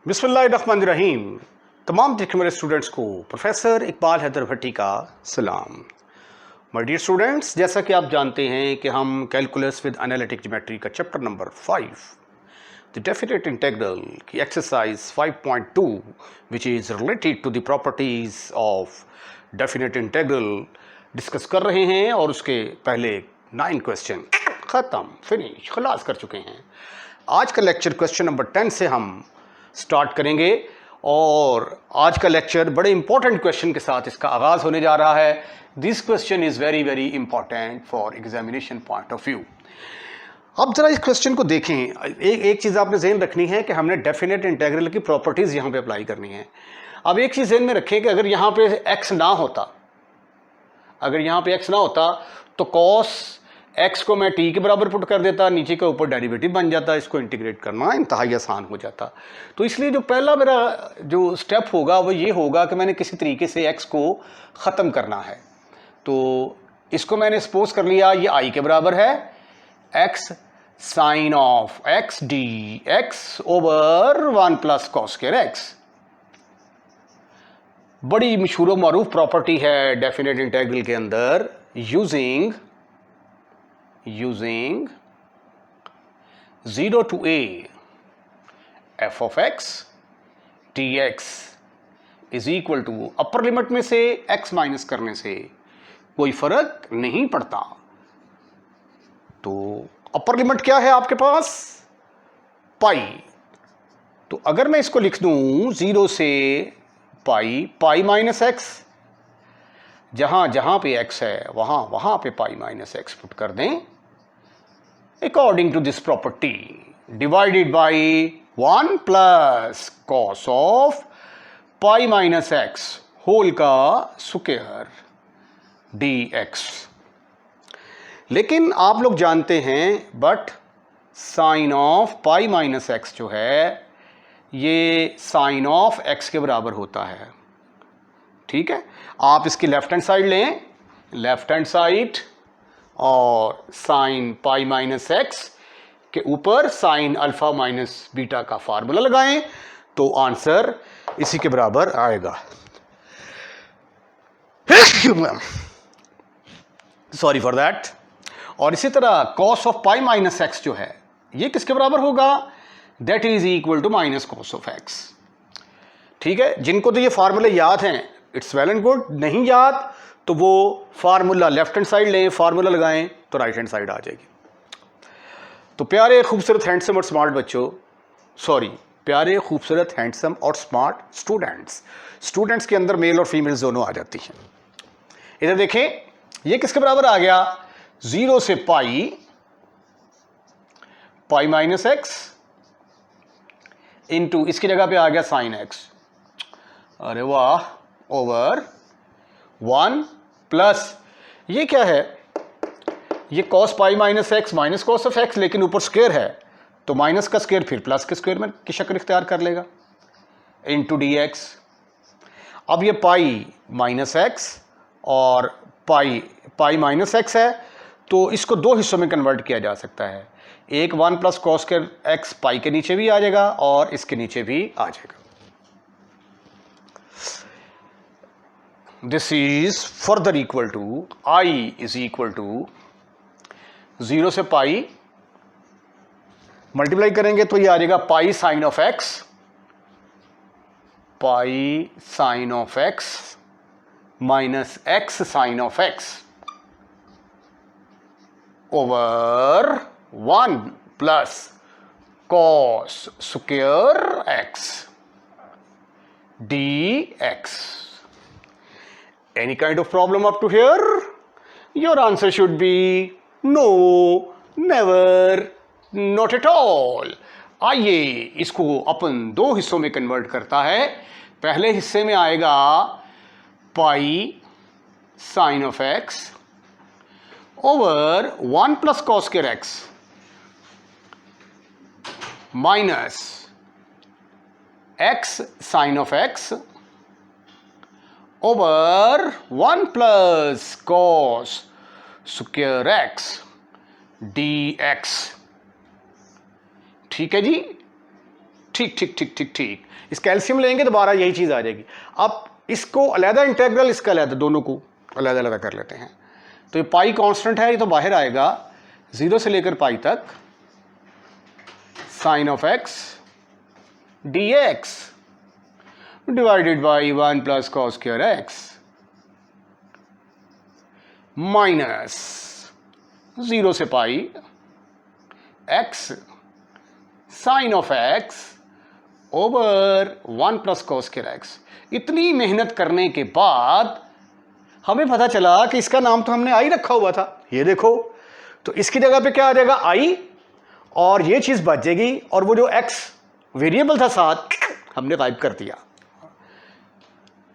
बिस्मिल्लाहिर्रहमानिर्रहीम। तमाम देखने वाले स्टूडेंट्स को प्रोफेसर इकबाल हैदर भट्टी का सलाम। माय डियर स्टूडेंट्स, जैसा कि आप जानते हैं कि हम कैलकुलस विद एनालिटिक ज्योमेट्री का chapter number 5 the definite integral की exercise 5.2 which is related to the properties of definite integral discuss कर रहे हैं और उसके पहले 9 क्वेश्चन ख़त्म फिनिश खलास कर चुके हैं। आज का लेक्चर क्वेश्चन नंबर 10 से हम स्टार्ट करेंगे और आज का लेक्चर बड़े इंपॉर्टेंट क्वेश्चन के साथ इसका आगाज़ होने जा रहा है। This question is very very important for examination point of view. अब जरा इस क्वेश्चन को देखें। एक चीज़ आपने ज़हन रखनी है कि हमने डेफिनेट इंटीग्रल की प्रॉपर्टीज़ यहाँ पे अप्लाई करनी है। अब एक चीज़ ज़हन में रखें कि अगर यहाँ पे x ना होता, अगर यहाँ पे x ना होता तो cos x को मैं t के बराबर पुट कर देता, नीचे के ऊपर डेरिवेटिव बन जाता, इसको इंटीग्रेट करना इंतहाई आसान हो जाता। तो इसलिए जो पहला मेरा जो स्टेप होगा वो ये होगा कि मैंने किसी तरीके से x को ख़त्म करना है। तो इसको मैंने सपोज कर लिया ये i के बराबर है, x sine of x d x over 1 plus cos square x। बड़ी मशहूर मारूफ प्रॉपर्टी है डेफिनेट इंटीग्रल के अंदर, using 0 to a f of x dx is equal to, upper limit में से x माइनस करने से कोई फर्क नहीं पड़ता। तो अपर लिमिट क्या है आपके पास? पाई। तो अगर मैं इसको लिख दूं 0 से पाई माइनस एक्स, जहां जहां पे x है वहां पे पाई माइनस एक्स पुट कर दें according to this property, divided by 1 plus cos of pi minus x whole का स्क्वायर dx। लेकिन आप लोग जानते हैं but sine of pi minus x जो है ये साइन ऑफ x के बराबर होता है। ठीक है, आप इसकी लेफ्ट हैंड साइड लें, लेफ्ट हैंड साइड, और साइन पाई माइनस एक्स के ऊपर साइन अल्फा माइनस बीटा का फार्मूला लगाएं तो आंसर इसी के बराबर आएगा। Sorry for that. और इसी तरह cos of pi minus x जो है ये किसके बराबर होगा? That is equal to minus cos of x. ठीक है, जिनको तो ये फार्मूले याद हैं इट्स वेल एंड गुड, नहीं याद तो वो फार्मूला लेफ्ट हैंड साइड लें, फार्मूला लगाएं तो राइट हैंड साइड आ जाएगी। तो प्यारे खूबसूरत हैंडसम और स्मार्ट बच्चों, सॉरी प्यारे खूबसूरत हैंडसम और स्मार्ट स्टूडेंट्स के अंदर मेल और फीमेल दोनों आ जाती हैं। इधर देखें, ये किसके बराबर आ गया? 0 से पाई माइनस एक्स इंटू इसकी जगह पे आ गया साइन एक्स, अरे वाह, ओवर 1 प्लस ये क्या है? ये cos pi minus x minus cos of x, लेकिन ऊपर स्क्वायर है तो माइनस का स्क्वायर फिर प्लस के स्क्वायर में की शक्ल इख्तियार कर लेगा, इंटू डी एक्स। अब ये पाई माइनस एक्स और पाई माइनस एक्स है तो इसको दो हिस्सों में कन्वर्ट किया जा सकता है। एक 1 प्लस कॉस स्क्वायर एक्स पाई के नीचे भी आ जाएगा और इसके नीचे भी आ जाएगा। This is further equal to I is equal to 0 से पाई मल्टीप्लाई करेंगे तो ये आ जाएगा pi sine of x, pi sine of x minus x sine of x over 1 plus cos square x dx। Any kind of problem up to here? Your answer should be no, never, not at all. आइए इसको अपन दो हिस्सों में convert करता है। पहले हिस्से में आएगा pi sine of x over 1 plus cos square x minus x sine of x over 1 plus cos square x dx। ठीक है जी, ठीक ठीक ठीक ठीक ठीक, इस कैल्शियम लेंगे दोबारा यही चीज़ आ जाएगी। अब इसको अलहदा इंटेग्रल, इसका अलहदा, दोनों को अलहदा अलहदा कर लेते हैं। तो ये पाई कांस्टेंट है, ये तो बाहर आएगा 0 से लेकर पाई तक sine of x d x divided by 1 plus cos square x minus 0 से pi x sine of x over 1 plus cos square x. इतनी मेहनत करने के बाद हमें पता चला कि इसका नाम तो हमने आई रखा हुआ था, ये देखो। तो इसकी जगह पे क्या आ जाएगा, आई, और ये चीज़ बच जाएगी, और वो जो एक्स वेरिएबल था साथ हमने गायब कर दिया।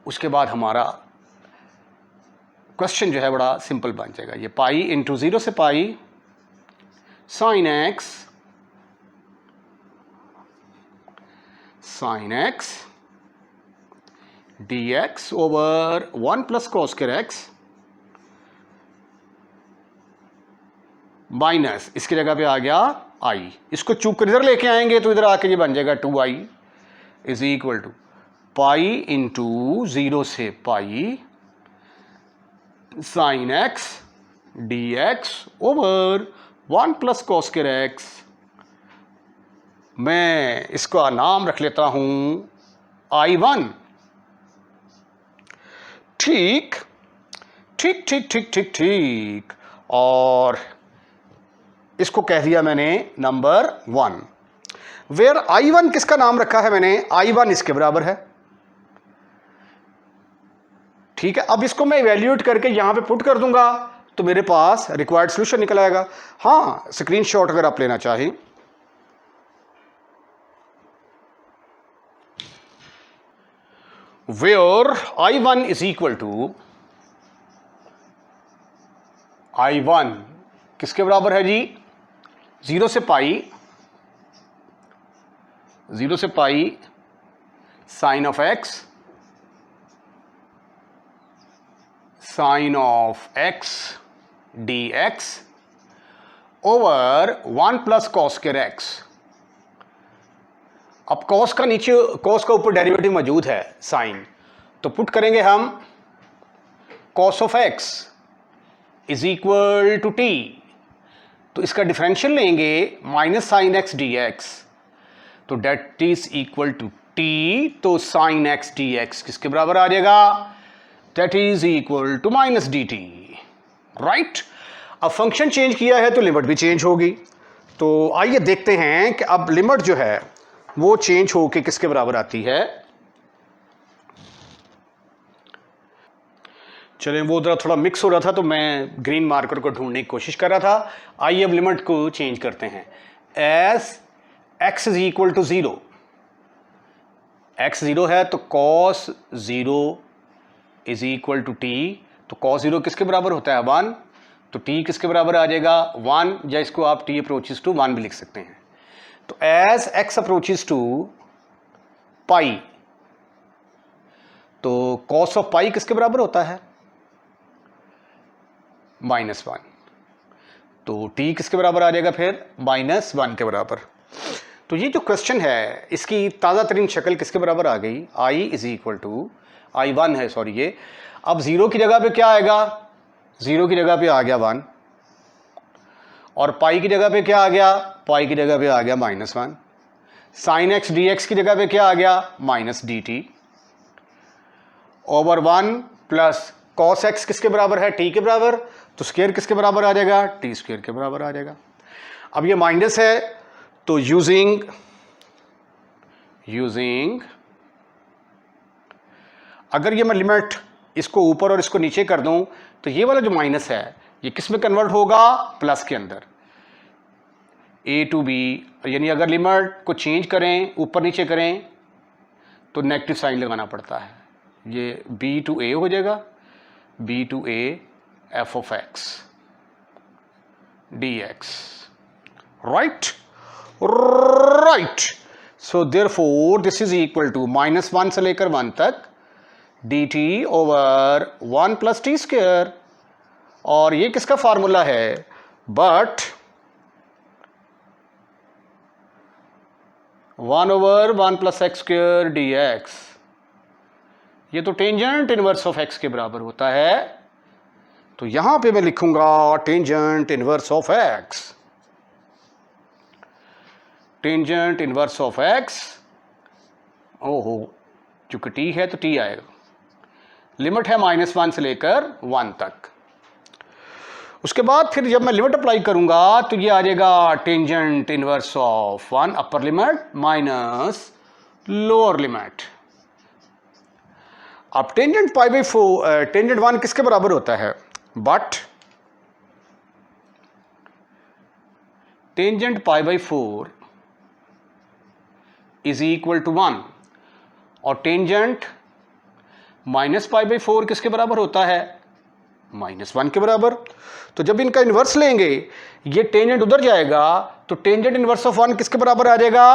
उसके बाद हमारा क्वेश्चन जो है बड़ा सिंपल बन जाएगा। ये पाई इंटू 0 से pi sine x d x over 1 plus cos square x minus, इसकी जगह पे आ गया आई। इसको चूक कर इधर लेके आएंगे तो इधर आके ये बन जाएगा 2i is equal to pi into 0 से pi sine x d x over 1 plus cos square x. मैं इसका नाम रख लेता हूं I1। ठीक ठीक ठीक ठीक ठीक ठीक, और इसको कह दिया मैंने नंबर 1। वेयर I1 किसका नाम रखा है मैंने, I1 इसके बराबर है। ठीक है, अब इसको मैं इवैल्यूएट करके यहां पे पुट कर दूंगा तो मेरे पास रिक्वायर्ड सॉल्यूशन निकल आएगा। हाँ, स्क्रीनशॉट अगर आप लेना चाहें। Where I1 is equal to, I1 किसके बराबर है जी, 0 से pi sine of x d x over 1 plus cos square x. अब कॉस का नीचे, कॉस का ऊपर डेरिवेटिव मौजूद है साइन, तो पुट करेंगे हम cos of x is equal to t, तो इसका डिफरेंशियल लेंगे minus sine x d x, तो that is equal to t, तो साइन एक्स डी एक्स किसके बराबर आ जाएगा, that is equal to minus d t, right. अब फंक्शन चेंज किया है तो लिमिट भी चेंज होगी। तो आइए देखते हैं कि अब लिमिट जो है वो चेंज होके किसके बराबर आती है। चलें, वो जरा थोड़ा मिक्स हो रहा था तो मैं ग्रीन मार्कर को ढूंढने की कोशिश कर रहा था। आइए अब लिमिट को चेंज करते हैं। As x is equal to 0, x 0 है तो cos 0 is equal to t, तो कॉस 0 किसके बराबर होता है 1, तो टी किसके बराबर आ जाएगा 1, या इसको आप टी अप्रोचेस टू 1 भी लिख सकते हैं। तो एज एक्स अप्रोचेस टू पाई, तो कॉस ऑफ पाई किसके बराबर होता है -1, तो टी किसके बराबर आ जाएगा फिर -1 के बराबर। तो ये जो क्वेश्चन है इसकी ताज़ा तरीन शक्ल किसके बराबर आ गई, आई इज इक्वल टू I1 है, सॉरी ये। अब 0 की जगह पे क्या आएगा, 0 की जगह पे आ गया 1, और पाई की जगह पे क्या आ गया, पाई की जगह पे आ गया -1। साइन एक्स डी एक्स की जगह पे क्या आ गया minus d t over 1 plus cos x किसके बराबर है, टी के बराबर, तो स्क्वायर किसके बराबर आ जाएगा, टी स्क्वायर के बराबर आ जाएगा। अब ये माइनस है तो यूजिंग अगर ये मैं लिमिट इसको ऊपर और इसको नीचे कर दूं तो ये वाला जो माइनस है ये किस में कन्वर्ट होगा, प्लस के अंदर, ए टू बी, यानी अगर लिमिट को चेंज करें ऊपर नीचे करें तो नेगेटिव साइन लगाना पड़ता है। ये बी टू ए हो जाएगा, b to a f of x d x, right right. So therefore this is equal to -1 से लेकर 1 तक d t over 1 plus t square, और ये किसका फार्मूला है, बट 1/1 + x² dx, ये तो टेंजेंट इनवर्स ऑफ x के बराबर होता है। तो यहां पे मैं लिखूंगा tangent inverse of x, tangent inverse of x। ओहो, चूंकि t है तो t आएगा, लिमिट है -1 से लेकर 1 तक। उसके बाद फिर जब मैं लिमिट अप्लाई करूंगा तो ये आ जाएगा tangent inverse of 1 upper limit minus lower limit. अब टेंजेंट π/4 टेंजेंट 1 किसके बराबर होता है? But tangent π/4 is equal to 1 और टेंजेंट -π/4 किसके बराबर होता है? -1 के बराबर। तो जब इनका इन्वर्स लेंगे, ये टेंजेंट उधर जाएगा तो टेंजेंट इनवर्स ऑफ 1 किसके बराबर आ जाएगा?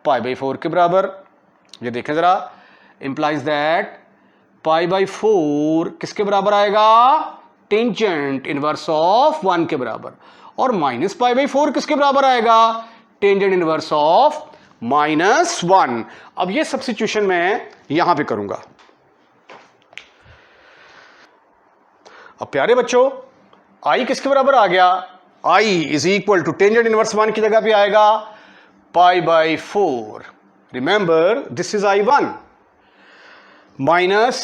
π/4 के बराबर। ये देखें जरा, इंप्लाइज दैट π/4 किसके बराबर आएगा? टेंजेंट इनवर्स ऑफ 1 के बराबर। और -π/4 किसके बराबर आएगा? Tangent inverse of -1। अब ये सब्स्टिट्यूशन मैं यहां पे करूंगा। अब प्यारे बच्चों, i किसके बराबर आ गया? i is equal to tangent inverse 1 की जगह पे आएगा π/4। Remember this is i1 minus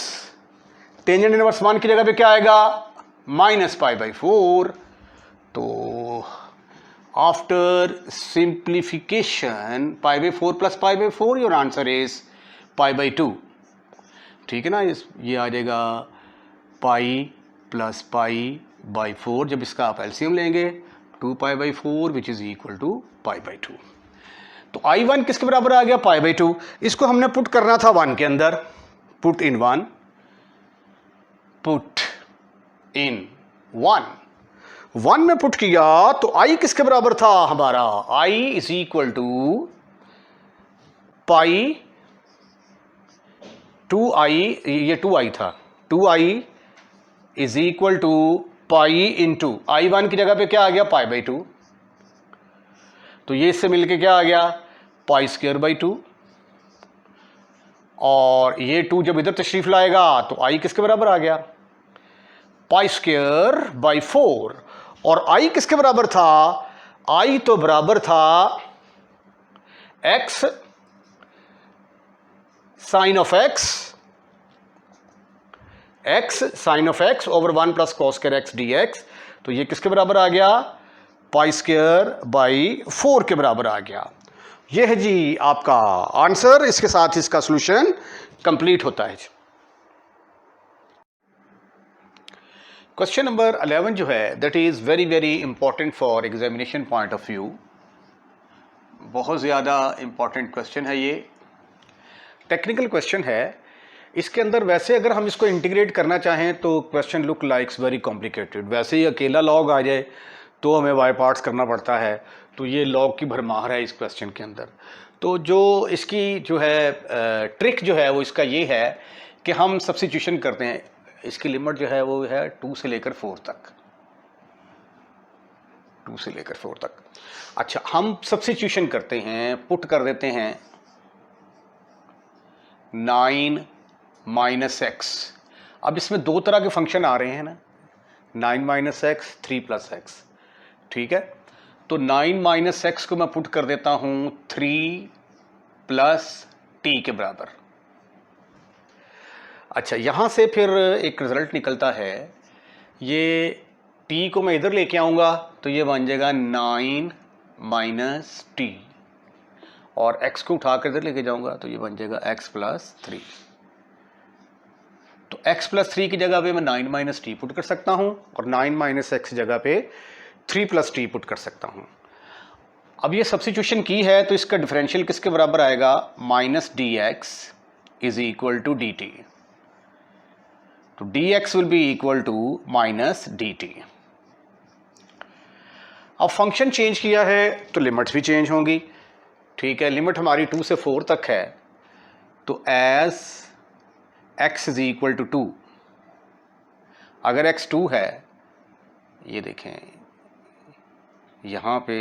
tangent inverse 1 की जगह पे क्या आएगा? -π/4। तो after simplification π/4 + π/4 your answer is π/2। ठीक है ना? ये आ जाएगा π + π/4। जब इसका आप एलसीएम लेंगे 2π/4 विच इज इक्वल टू π/2। तो i1 किसके बराबर आ गया? π/2। इसको हमने पुट करना था 1 के अंदर, पुट इन 1, पुट इन 1 में पुट किया तो i किसके बराबर था हमारा? i is equal to π 2i, ये 2i था, 2i is equal to pi into i1 की जगह पे क्या आ गया? π/2। तो ये इससे मिलके क्या आ गया? π²/2। और ये 2 जब इधर तशरीफ लाएगा तो i किसके बराबर आ गया? π²/4। और i किसके बराबर था? i तो बराबर था x sine of x sine of x over 1 + cos² x dx। तो ये किसके बराबर आ गया? π²/4 के बराबर आ गया। ये है जी आपका आंसर। इसके साथ इसका सॉल्यूशन कंप्लीट होता है। क्वेश्चन नंबर 11 जो है that is very very important for examination point of view. बहुत ज़्यादा इंपॉर्टेंट क्वेश्चन है, ये टेक्निकल क्वेश्चन है। इसके अंदर वैसे अगर हम इसको इंटीग्रेट करना चाहें तो question look likes very complicated. वैसे ही अकेला लॉग आ जाए तो हमें वाई पार्ट्स करना पड़ता है, तो ये लॉग की भरमार है इस क्वेश्चन के अंदर। तो जो इसकी जो है ट्रिक जो है वो इसका ये है कि हम सब्स्टिट्यूशन करते हैं। इसकी लिमिट जो है वो है 2 से लेकर 4 तक, 2 से लेकर 4 तक। अच्छा, हम सब्स्टिट्यूशन करते हैं, पुट कर देते हैं 9 - x। अब इसमें 2 तरह के फंक्शन आ रहे हैं ना, 9 - x, 3 + x। ठीक है, तो 9 - x को मैं पुट कर देता हूं 3 + t के बराबर। अच्छा, यहां से फिर एक रिजल्ट निकलता है, ये t को मैं इधर लेके आऊंगा तो ये बन जाएगा 9 - t, और x को उठाकर इधर लेके जाऊंगा तो ये बन जाएगा x + 3। तो x + 3 की जगह पे मैं 9 - t पुट कर सकता हूं और 9 - x जगह पे 3 + t पुट कर सकता हूं। अब ये सब्स्टिट्यूशन की है तो इसका डिफरेंशियल किसके बराबर आएगा? -dx is equal to dt। तो dx will be equal to -dt। अब फंक्शन चेंज किया है तो लिमिट्स भी चेंज होंगी। ठीक है, लिमिट हमारी 2 से 4 तक है, तो as x is equal to 2, अगर x 2 है, ये देखें यहाँ पे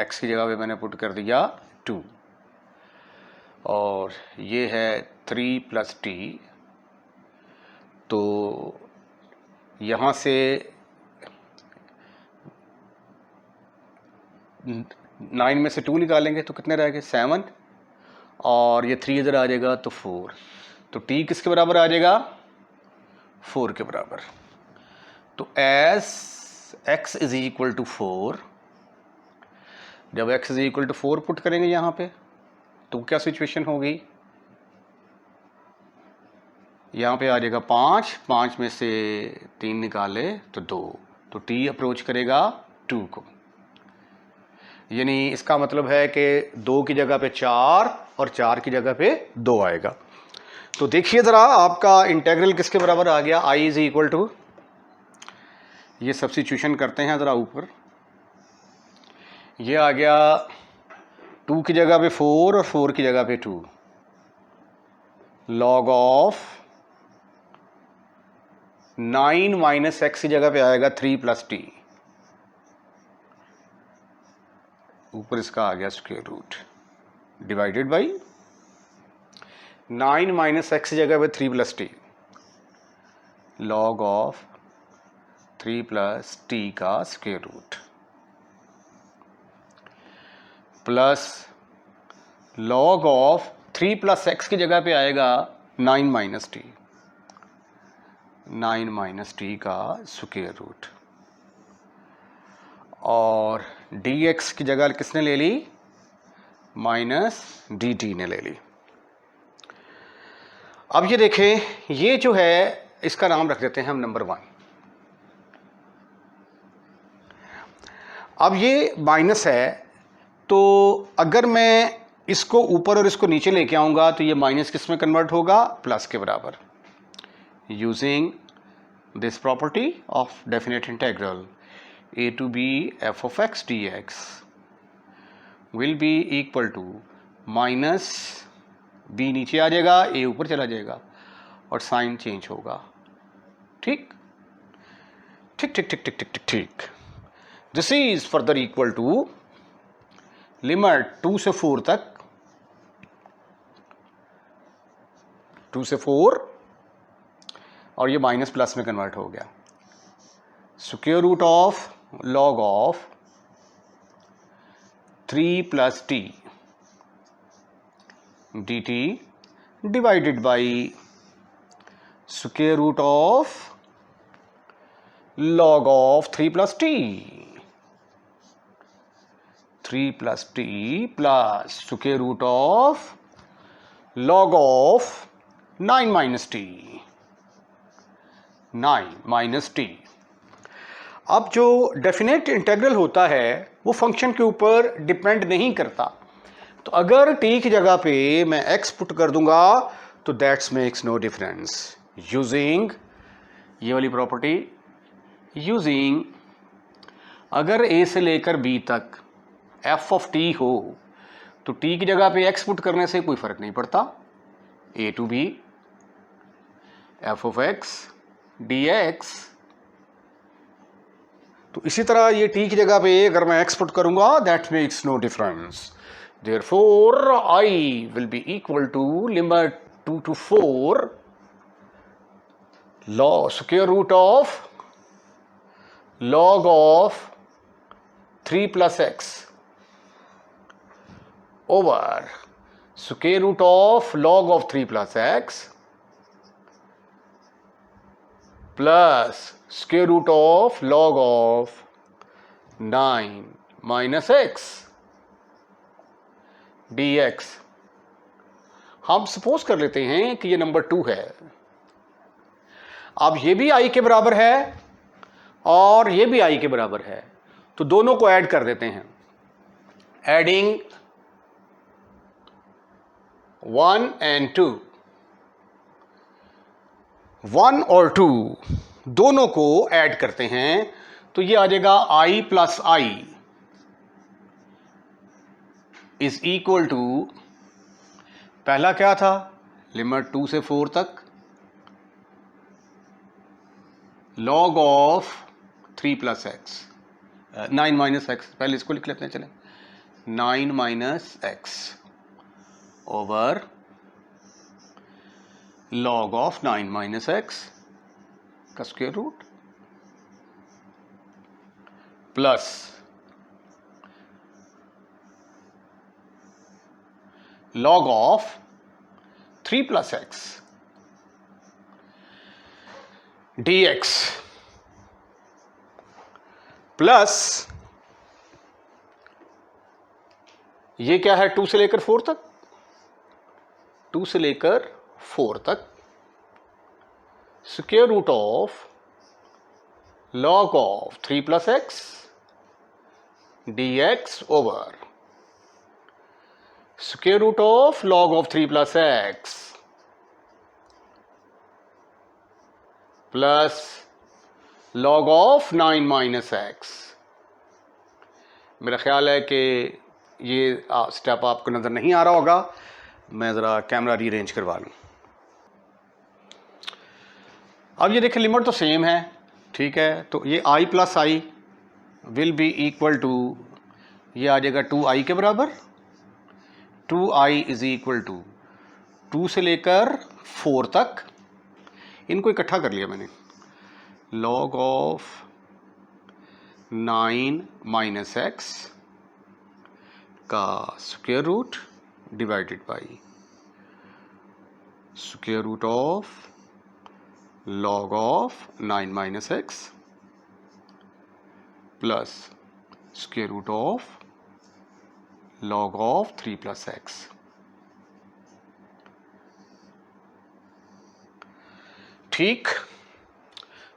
x की जगह पे मैंने पुट कर दिया 2, और ये है 3 + t। तो यहाँ से 9 में से 2 निकालेंगे तो कितने रह गए 7, और ये 3 इधर आ जाएगा तो 4। तो t किसके बराबर आ जाएगा 4 के बराबर। तो एज x = 4, जब x = 4 पुट करेंगे यहाँ पे तो क्या सिचुएशन होगी, यहाँ पे आ जाएगा 5 में से 3 निकाले तो 2, तो t अप्रोच करेगा 2 को। यानी इसका मतलब है कि 2 की जगह पे 4 और 4 की जगह पे 2 आएगा। तो देखिए ज़रा आपका इंटेग्रल किसके बराबर आ गया, I = ये सब्स्टिट्यूशन करते हैं ज़रा ऊपर, ये आ गया 2 की जगह पे 4 और 4 की जगह पे 2, log ऑफ 9 - x की जगह पे आएगा 3 + t, ऊपर इसका आ गया square root, divided by 9 - x की जगह पे 3 + t, log ऑफ 3 + t का square root, plus log of 3 + x की जगह पे आएगा 9 - t, 9 - t का स्क्वायर रूट, और dx की जगह किसने ले ली, -dt ने ले ली। अब ये देखें, ये जो है इसका नाम रख देते हैं हम नंबर 1। अब ये माइनस है, तो अगर मैं इसको ऊपर और इसको नीचे लेके आऊँगा तो ये माइनस किस में कन्वर्ट होगा, प्लस के बराबर। Using this property of definite integral a to b f of x dx will be equal to minus b नीचे आ जाएगा, a ऊपर चला जाएगा और साइन चेंज होगा। ठीक ठीक ठीक ठीक ठीक ठीक ठीक ठीक। This is further equal to limit 2 से 4 तक, 2 से 4, और ये माइनस प्लस में कन्वर्ट हो गया। Square root of log of 3 + t dt divided by square root of log of 3 + t, 3 + t plus square root of log of 9 - t, 9 - t। अब जो डेफिनेट इंटीग्रल होता है वो फंक्शन के ऊपर डिपेंड नहीं करता, तो अगर t की जगह पे मैं x पुट कर दूंगा तो that's makes no difference. Using ये वाली प्रॉपर्टी, यूजिंग अगर a से लेकर b तक f of t हो तो t की जगह पे x पुट करने से कोई फर्क नहीं पड़ता, a to b f of x dx। तो इसी तरह ये t की जगह पे अगर मैं x पुट करूंगा that makes no difference, therefore I will be equal to limit 2 to 4 log square root of log of 3 + x over square root of log of 3 + x plus square root of log of 9 - x dx। हम suppose कर लेते हैं कि ये number 2 है। अब ये भी i के बराबर है और ये भी i के बराबर है, तो दोनों को ऐड कर देते हैं। एडिंग 1 and 2, 1 और 2 दोनों को ऐड करते हैं तो ये आ जाएगा i + i is equal to, पहला क्या था, लिमिट 2 से 4 तक log ऑफ 3 + x 9 - x, पहले इसको लिख लेते हैं, चले 9 - x over log of 9 minus x का square root plus log of 3 plus x dx plus ये क्या है 2 से लेकर 4 तक, 2 से लेकर 4 तक square root of log of 3 plus x dx over square root of log of 3 plus x plus log of 9 minus x. मेरा ख्याल है कि ये स्टेप आपको नज़र नहीं आ रहा होगा, मैं ज़रा कैमरा रीअरेंज करवा लूँ। अब ये देखें लिमिट तो सेम है, ठीक है, तो ये i plus I will be equal to, ये आ जाएगा 2i के बराबर, 2i इज इक्वल टू 2 से लेकर 4 तक, इनको इकट्ठा कर लिया मैंने, log ऑफ 9 माइनस एक्स का square root divided by square root of log of 9 minus x plus square root of log of 3 plus x. ठीक,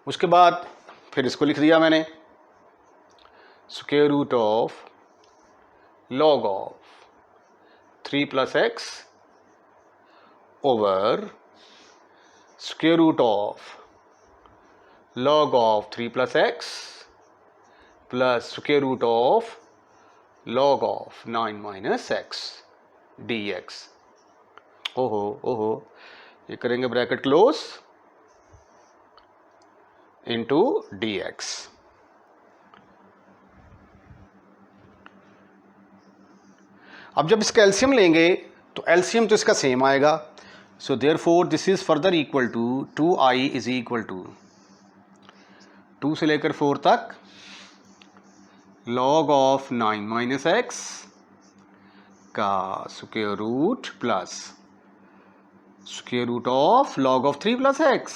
उसके बाद फिर इसको लिख दिया मैंने, square root of log of 3 plus x over square root of log of 3 plus x plus square root of log of 9 minus x dx। ओहो, ये करेंगे ब्रैकेट क्लोज इंटू dx। अब जब इसका एलसीएम लेंगे तो एलसीएम तो इसका सेम आएगा, so therefore this is further equal to 2i is equal to 2 से लेकर 4 तक log ऑफ 9 माइनस एक्स का square root plus square root of log of 3 plus x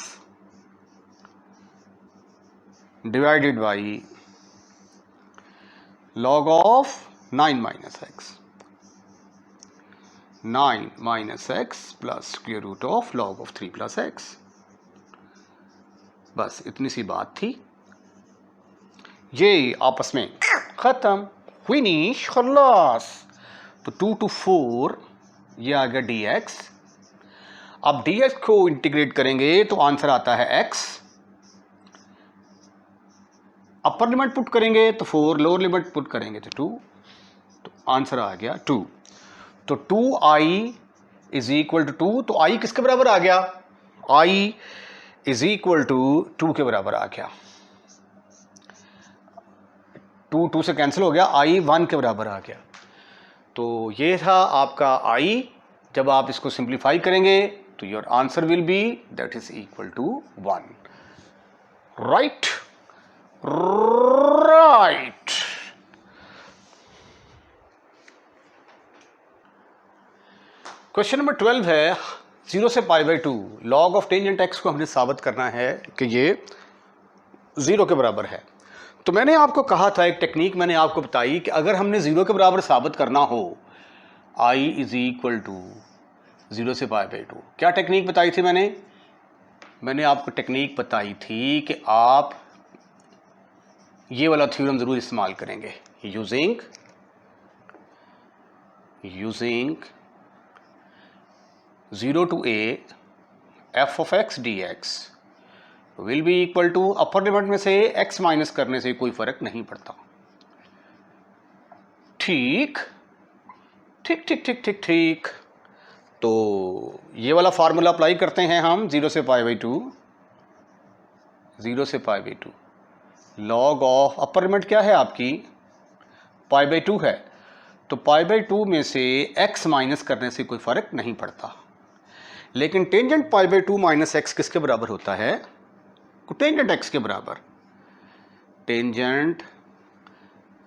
divided by log of 9 minus x, 9 minus x plus square root of log of 3 plus x. बस इतनी सी बात थी, ये आपस में खत्म, फिनिश, खल्लास। तो 2 to 4 ये आ गया dx। अब dx को इंटीग्रेट करेंगे तो आंसर आता है x, अपर लिमिट पुट करेंगे तो 4, लोअर लिमिट पुट करेंगे तो 2, तो आंसर आ गया 2। तो 2i इज इक्वल टू 2, तो i किसके बराबर आ गया, i इज इक्वल टू 2 के बराबर आ गया, 2 से कैंसिल हो गया, i 1 के बराबर आ गया। तो ये था आपका i, जब आप इसको सिंप्लीफाई करेंगे तो your answer will be that is equal to 1। Right, right. Question number 12 है 0 से π/2 log ऑफ टेंजेंट x को हमने साबित करना है कि ये 0 के बराबर है। तो मैंने आपको कहा था, एक टेक्निक मैंने आपको बताई कि अगर हमने 0 के बराबर साबित करना हो i इज इक्वल टू 0 से π/2, क्या टेक्निक बताई थी मैंने आपको टेक्निक बताई थी कि आप ये वाला थ्योरम जरूर इस्तेमाल करेंगे, using 0 to a f of x dx will be equal to, upper limit में से x माइनस करने से कोई फर्क नहीं पड़ता। ठीक ठीक ठीक ठीक ठीक ठीक। तो ये वाला फार्मूला अप्लाई करते हैं हम 0 से π/2, 0 से π/2 लॉग ऑफ, अपर लिमिट क्या है आपकी π/2 है, तो पाई बाई 2 में से x माइनस करने से कोई फर्क नहीं पड़ता, लेकिन tangent pi by 2 minus x किसके बराबर होता है? कोटेंजेंट x के बराबर। Tangent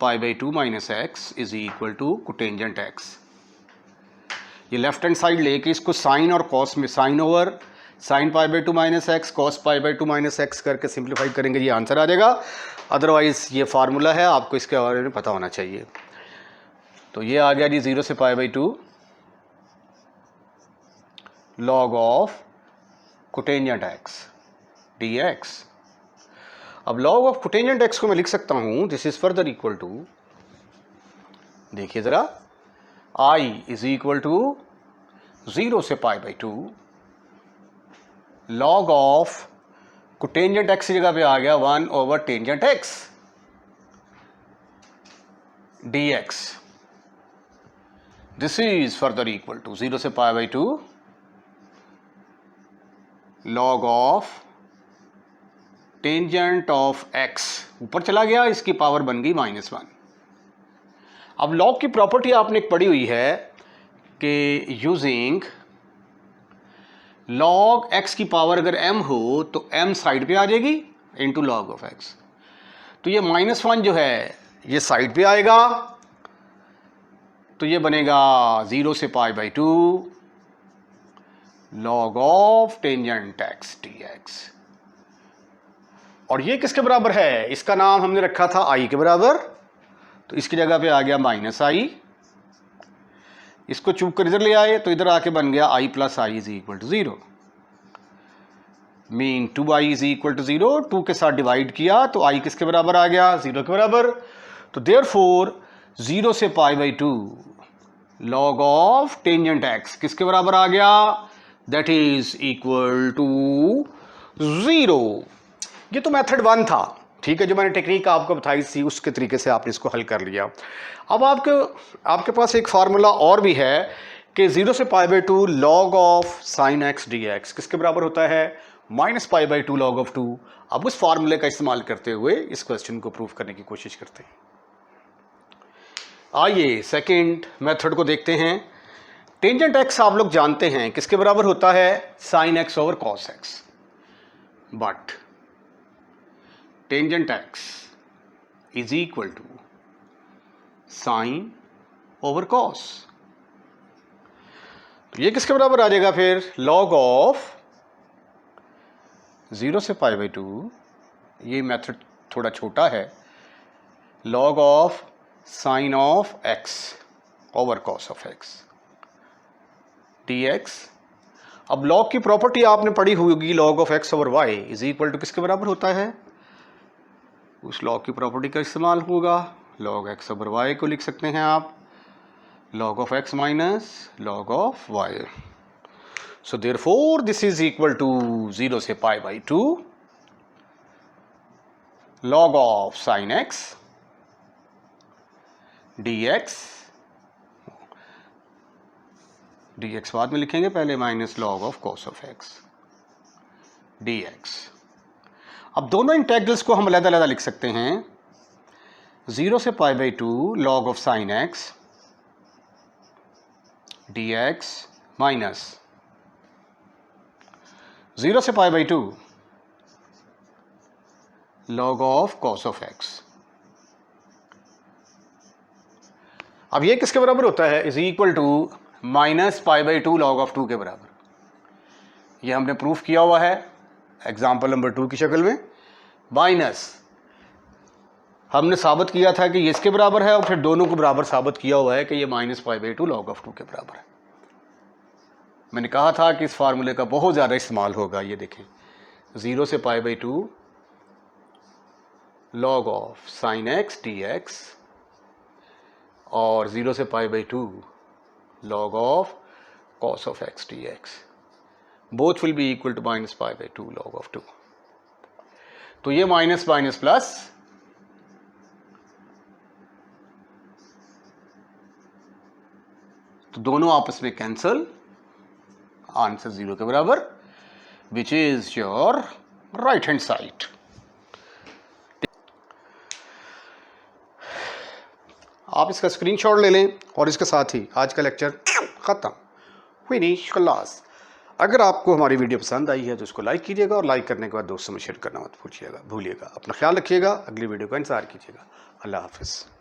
pi by 2 minus x is equal to cotangent x। ये लेफ्ट हैंड साइड लेके इसको साइन और कॉस में, sine over sine pi by 2 minus x cos pi by 2 minus x करके सिंप्लीफाई करेंगे, ये आंसर आ जाएगा। अदरवाइज ये फार्मूला है, आपको इसके बारे में पता होना चाहिए। तो ये आ गया जी 0 से pi by 2 log of cotangent x dx। अब लॉग ऑफ कोटेंजेंट x को मैं लिख सकता हूं, this is further equal to, देखिए जरा, i इज इक्वल टू 0 से pi by 2 log of cotangent x की जगह पे आ गया 1 over tangent x dx। This is further equal to 0 से pi by 2 log of tangent of x, ऊपर चला गया, इसकी पावर बन गई -1। अब लॉग की प्रॉपर्टी आपने पढ़ी हुई है कि यूजिंग लॉग x की पावर अगर m हो तो m साइड पे आ जाएगी इनटू लॉग ऑफ x। तो ये -1 जो है ये साइड पे आएगा, तो ये बनेगा 0 से pi by 2 log of tangent x dx। और ये किसके बराबर है? इसका नाम हमने रखा था i के बराबर, तो इसकी जगह पे आ गया -i। इसको चूक कर इधर ले आए तो इधर आके बन गया i plus i is equal to 0। Mean 2i is equal to 0, 2 के साथ डिवाइड किया तो i किसके बराबर आ गया? 0 के बराबर। तो देयरफॉर 0 से pi by 2 log of tangent x किसके बराबर आ गया? That is equal to 0। ये तो मेथड 1 था, ठीक है, जो मैंने टेक्निक आपको बताई थी उसके तरीके से आपने इसको हल कर लिया। अब आपके पास एक फार्मूला और भी है कि 0 से pi by 2 log of sine x d x किसके बराबर होता है? Minus pi by 2 log of 2। अब उस फार्मूले का इस्तेमाल करते हुए इस क्वेश्चन को प्रूव करने की कोशिश करते हैं। आइए सेकेंड मेथड को देखते हैं। टेंजेंट एक्स आप लोग जानते हैं किसके बराबर होता है? Sine x over cos x. But tangent x is equal to sine over cos. तो ये किसके बराबर आ जाएगा फिर? लॉग ऑफ 0 से पाई बाई 2, ये मेथड थोड़ा छोटा है, log of sine of x over cos of x dx। अब लॉग की प्रॉपर्टी आपने पढ़ी होगी, log of x over y is equal to किसके बराबर होता है? उस लॉग की प्रॉपर्टी का इस्तेमाल होगा, लॉग एक्स ओवर वाई को लिख सकते हैं आप log of x minus log of y. So therefore this is equal to 0 से pi by 2 log of sine x dx। dx बाद में लिखेंगे, पहले minus log of cos of x dx। अब दोनों इंटेग्रल्स को हम अलग अलग लिख सकते हैं। 0 से pi by 2 log of sine x dx minus 0 से pi by 2 log of cos of x. अब ये किसके बराबर होता है? Is equal to minus pi by 2 log of 2 के बराबर। ये हमने प्रूफ किया हुआ है एग्जाम्पल नंबर 2 की शक्ल में। माइनस हमने साबित किया था कि ये इसके बराबर है, और फिर दोनों को बराबर साबित किया हुआ है कि ये minus pi by 2 log of 2 के बराबर है। मैंने कहा था कि इस फार्मूले का बहुत ज़्यादा इस्तेमाल होगा। ये देखें, 0 से pi by 2 log of sine x dx और 0 से pi by 2 log of cos of x dx, both will be equal to minus pi by 2 log of 2। तो ये माइनस माइनस प्लस, तो दोनों आपस में कैंसल, आंसर 0 के बराबर, which is your right hand side. आप इसका स्क्रीनशॉट ले लें और इसके साथ ही आज का लेक्चर ख़त्म, फिनिश क्लास। अगर आपको हमारी वीडियो पसंद आई है तो उसको लाइक कीजिएगा और लाइक करने के बाद दोस्तों में शेयर करना मत भूलिएगा। अपना ख्याल रखिएगा, अगली वीडियो का इंतज़ार कीजिएगा। अल्लाह हाफ़िज़।